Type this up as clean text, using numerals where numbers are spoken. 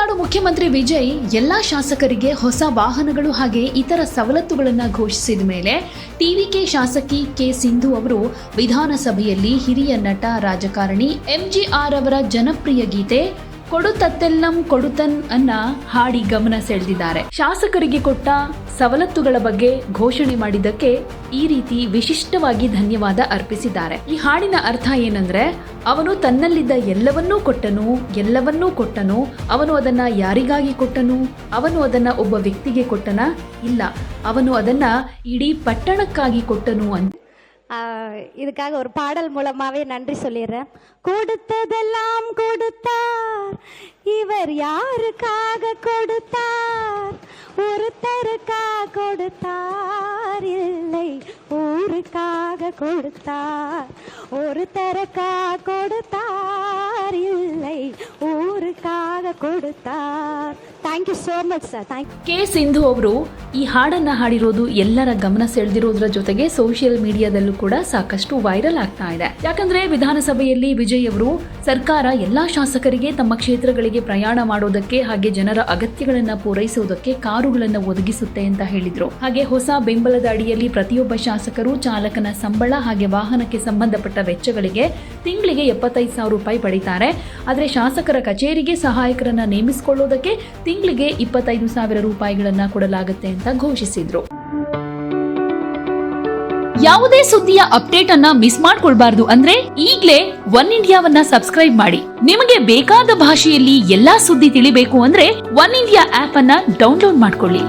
ತಮಿಳುನಾಡು ಮುಖ್ಯಮಂತ್ರಿ ವಿಜಯ್ ಎಲ್ಲಾ ಶಾಸಕರಿಗೆ ಹೊಸ ವಾಹನಗಳು ಹಾಗೆ ಇತರ ಸವಲತ್ತುಗಳನ್ನು ಘೋಷಿಸಿದ ಮೇಲೆ ಟಿವಿಕೆ ಶಾಸಕಿ ಕೆ ಸಿಂಧು ಅವರು ವಿಧಾನಸಭೆಯಲ್ಲಿ ಹಿರಿಯ ನಟ ರಾಜಕಾರಣಿ ಎಂಜಿಆರ್ ಅವರ ಜನಪ್ರಿಯ ಗೀತೆ ಕೊಡುತ್ತತ್ತೆಲ್ಲಂ ಕೊಡುತನ್ ಅನ್ನ ಹಾಡಿ ಗಮನ ಸೆಳೆದಿದ್ದಾರೆ. ಶಾಸಕರಿಗೆ ಕೊಟ್ಟ ಸವಲತ್ತುಗಳ ಬಗ್ಗೆ ಘೋಷಣೆ ಮಾಡಿದ್ದಕ್ಕೆ ಈ ರೀತಿ ವಿಶಿಷ್ಟವಾಗಿ ಧನ್ಯವಾದ ಅರ್ಪಿಸಿದ್ದಾರೆ. ಈ ಹಾಡಿನ ಅರ್ಥ ಏನಂದ್ರೆ, ಅವನು ತನ್ನಲ್ಲಿದ್ದ ಎಲ್ಲವನ್ನೂ ಕೊಟ್ಟನು, ಅವನು ಅದನ್ನ ಯಾರಿಗಾಗಿ ಕೊಟ್ಟನು, ಅವನು ಅದನ್ನ ಒಬ್ಬ ವ್ಯಕ್ತಿಗೆ ಕೊಟ್ಟನ, ಇಲ್ಲ ಅವನು ಅದನ್ನ ಇಡೀ ಪಟ್ಟಣಕ್ಕಾಗಿ ಕೊಟ್ಟನು ಅಂತ. இதுக்காக ஒரு பாடல் மூலமாவே நன்றி சொல்லிடுறேன். கொடுத்ததெல்லாம் கொடுத்தார், இவர் யாருக்காக கொடுத்தார்? ஒருத்தருக்காக கொடுத்தார், இல்லை ஊருக்காக கொடுத்தார். ஒருத்தருக்காக கொடுத்தார், இல்லை ஊருக்காக கொடுத்தார். Thank you so much sir. K Sindhu ಅವರು ಈ ಹಾಡನ್ನ ಹಾಡಿರೋದು ಎಲ್ಲರ ಗಮನ ಸೆಳೆದಿರೋದ್ರ ಜೊತೆಗೆ ಸೋಷಿಯಲ್ ಮೀಡಿಯಾದಲ್ಲೂ ಕೂಡ ಸಾಕಷ್ಟು ವೈರಲ್ ಆಗ್ತಾ ಇದೆ. ಯಾಕಂದ್ರೆ ವಿಧಾನಸಭೆಯಲ್ಲಿ ವಿಜಯ್ ಅವರು ಸರ್ಕಾರ ಎಲ್ಲಾ ಶಾಸಕರಿಗೆ ತಮ್ಮ ಕ್ಷೇತ್ರಗಳಿಗೆ ಪ್ರಯಾಣ ಮಾಡೋದಕ್ಕೆ ಹಾಗೆ ಜನರ ಅಗತ್ಯಗಳನ್ನ ಪೂರೈಸುವುದಕ್ಕೆ ಕಾರುಗಳನ್ನು ಒದಗಿಸುತ್ತೆ ಅಂತ ಹೇಳಿದ್ರು. ಹಾಗೆ ಹೊಸ ಬೆಂಬಲದ ಅಡಿಯಲ್ಲಿ ಪ್ರತಿಯೊಬ್ಬ ಶಾಸಕರು ಚಾಲಕನ ಸಂಬಳ ಹಾಗೆ ವಾಹನಕ್ಕೆ ಸಂಬಂಧಪಟ್ಟ ವೆಚ್ಚಗಳಿಗೆ ತಿಂಗಳಿಗೆ 75,000 ರೂಪಾಯಿ ಪಡಿತಾರೆ. ಆದ್ರೆ ಶಾಸಕರ ಕಚೇರಿಗೆ ಸಹಾಯಕರನ್ನ ನೇಮಿಸಿಕೊಳ್ಳೋದಕ್ಕೆ ತಿಂಗಳಿಗೆ 25,000 ರೂಪಾಯಿಗಳನ್ನ ಕೊಡಲಾಗುತ್ತೆ ಅಂತ ಘೋಷಿಸಿದ್ರು. ಯಾವುದೇ ಸುದ್ದಿಯ ಅಪ್ಡೇಟ್ ಅನ್ನ ಮಿಸ್ ಮಾಡ್ಕೊಳ್ಬಾರ್ದು ಅಂದ್ರೆ ಈಗ್ಲೇ ಒನ್ ಇಂಡಿಯಾವನ್ನ ಸಬ್ಸ್ಕ್ರೈಬ್ ಮಾಡಿ. ನಿಮಗೆ ಬೇಕಾದ ಭಾಷೆಯಲ್ಲಿ ಎಲ್ಲಾ ಸುದ್ದಿ ತಿಳಿಬೇಕು ಅಂದ್ರೆ ಒನ್ ಇಂಡಿಯಾ ಆಪ್ ಅನ್ನ ಡೌನ್ಲೋಡ್ ಮಾಡ್ಕೊಳ್ಳಿ.